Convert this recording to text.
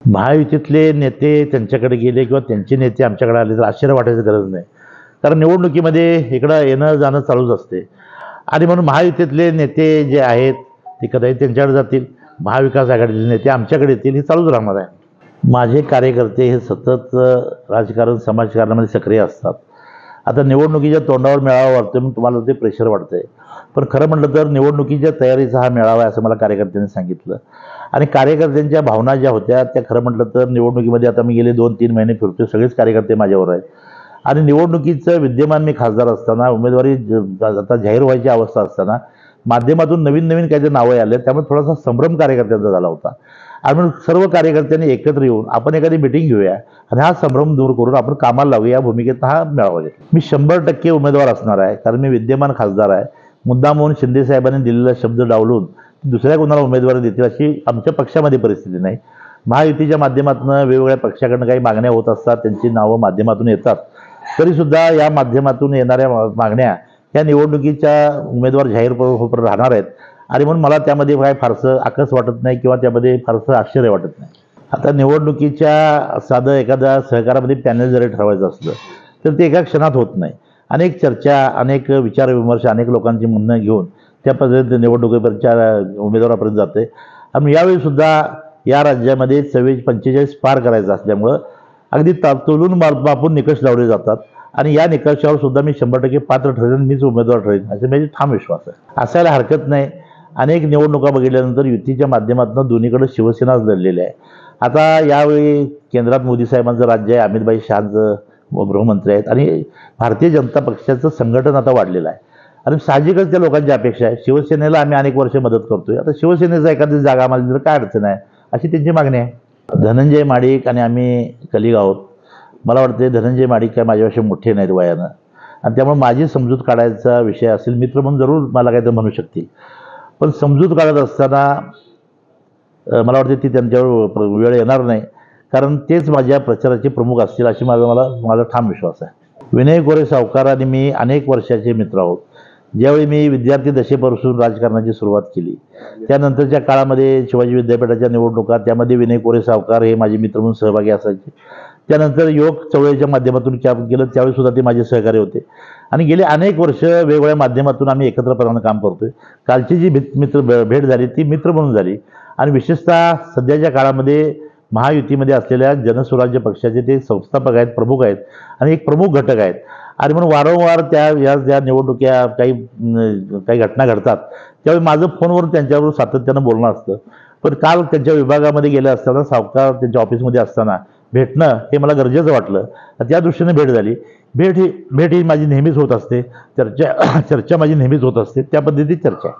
महायुतीतले नेते त्यांच्याकडे गेले किंवा त्यांचे नेते आमच्याकडे आले तर आश्चर्य वाटायची गरज नाही. कारण निवडणुकीमध्ये इकडं येणं जाणं चालूच असते आणि म्हणून महायुतीतले नेते जे आहेत ते कदाचित त्यांच्याकडे जातील, महाविकास आघाडीचे नेते आमच्याकडे येतील, हे चालूच राहणार आहे. माझे कार्यकर्ते हे सतत राजकारण समाजकारणामध्ये सक्रिय असतात. आता निवडणुकीच्या तोंडावर मेळावा वाटतो म्हणून तुम्हाला ते प्रेशर वाटतंय, पण खरं म्हटलं तर निवडणुकीच्या तयारीचा हा मेळावा आहे असं मला कार्यकर्त्यांनी सांगितलं. आणि कार्यकर्त्यांच्या भावना ज्या होत्या त्या खरं म्हटलं तर निवडणुकीमध्ये आता मी गेले 2-3 महिने फिरतो, सगळेच कार्यकर्ते माझ्यावर आहेत. आणि निवडणुकीचं विद्यमान मी खासदार असताना, उमेदवारी आता जाहीर व्हायची अवस्था असताना माध्यमातून नवीन नवीन काहीतरी नावं आले, त्यामुळे थोडासा संभ्रम कार्यकर्त्यांचा झाला होता. आणि म्हणून सर्व कार्यकर्त्यांनी एकत्र येऊन आपण एखादी मिटिंग घेऊया आणि हा संभ्रम दूर करून आपण कामाला लावूया या भूमिकेत हा मेळावा घेतला. मी 100% उमेदवार असणार आहे, कारण मी विद्यमान खासदार आहे. मुद्दाम म्हणून शिंदे साहेबांनी दिलेला शब्द डावलून दुसऱ्या कोणाला उमेदवारी देतील अशी आमच्या पक्षामध्ये परिस्थिती नाही. महायुतीच्या माध्यमातून वेगवेगळ्या पक्षाकडनं काही मागण्या होत असतात, त्यांची नावं माध्यमातून येतात. तरीसुद्धा या माध्यमातून येणाऱ्या मागण्या या निवडणुकीच्या उमेदवार जाहीर राहणार आहेत आणि म्हणून मला त्यामध्ये काय फारसं आकस वाटत नाही किंवा त्यामध्ये फारसं आश्चर्य वाटत नाही. आता निवडणुकीच्या साधं एखाद्या सहकारामध्ये पॅनल जरी ठरवायचं असलं तर ते एका क्षणात होत नाही. अनेक चर्चा, अनेक विचारविमर्श, अनेक लोकांची म्हणणं घेऊन त्या पद्धतीने निवडणुकीपर्यंत उमेदवारापर्यंत जाते. आणि यावेळी सुद्धा या राज्यामध्ये 44-45 पार करायचं असल्यामुळं अगदी तोलून मापून निकष लावले जातात आणि या निकषावर सुद्धा मी 100% पात्र ठरेन, मीच उमेदवार ठरेन असे माझे ठाम विश्वास आहे. असायला हरकत नाही. अनेक निवडणुका बघितल्यानंतर युतीच्या माध्यमातून दोन्हीकडे शिवसेनाच लढलेली आहे. आता यावेळी केंद्रात मोदी साहेबांचं राज्य आहे, अमित शहांचं गृहमंत्री आहेत आणि भारतीय जनता पक्षाचं संघटन आता वाढलेलं आहे. आणि साहजिकच त्या लोकांची अपेक्षा आहे. शिवसेनेला आम्ही अनेक वर्ष मदत करतोय, आता शिवसेनेचा एखादी जागा आम्हाला दिली तर काय अडचण आहे अशी त्यांची मागणी आहे. धनंजय माडिक आणि आम्ही कलिग आहोत. मला वाटते धनंजय माडिक काय माझ्यापेक्षा मोठे नाहीत वयानं, आणि त्यामुळे माझी समजूत काढायचा विषय असेल, मित्र म्हणून जरूर मला काहीतरी म्हणू शकतील, पण समजूत काढत असताना मला वाटते ती त्यांच्यावर वेळ येणार नाही, कारण तेच माझ्या प्रचाराचे प्रमुख असतील अशी माझा ठाम विश्वास आहे. विनय कोरे सावकार आणि मी अनेक वर्षाचे मित्र आहोत. ज्यावेळी मी विद्यार्थी दशेपासून राजकारणाची सुरुवात केली त्यानंतरच्या काळामध्ये शिवाजी विद्यापीठाच्या निवडणुका, त्यामध्ये विनय कोरे सावकार हे माझे मित्र म्हणून सहभागी असायचे. त्यानंतर युवक चळवळीच्या माध्यमातून काम केलं, त्यावेळी सुद्धा ते माझे सहकारी होते आणि गेले अनेक वर्ष वेगवेगळ्या माध्यमातून आम्ही एकत्रपणानं काम करतोय. कालची जी भेट झाली ती मित्र म्हणून झाली आणि विशेषतः सध्याच्या काळामध्ये महायुतीमध्ये असलेल्या जनस्वराज्य पक्षाचे ते संस्थापक आहेत, प्रमुख आहेत आणि एक प्रमुख घटक आहेत. आणि म्हणून वारंवार ज्या निवडणुक्या काही घटना घडतात त्यावेळी माझं फोनवरून त्यांच्याबरोबर सातत्यानं बोलणं असतं. पण काल त्यांच्या विभागामध्ये गेले असताना, सावकार त्यांच्या ऑफिसमध्ये असताना भेटणं हे मला गरजेचं वाटलं. त्या दृष्टीने भेट झाली. भेट ही माझी नेहमीच होत असते, चर्चा माझी नेहमीच होत असते, त्या पद्धतीत चर्चा आहे.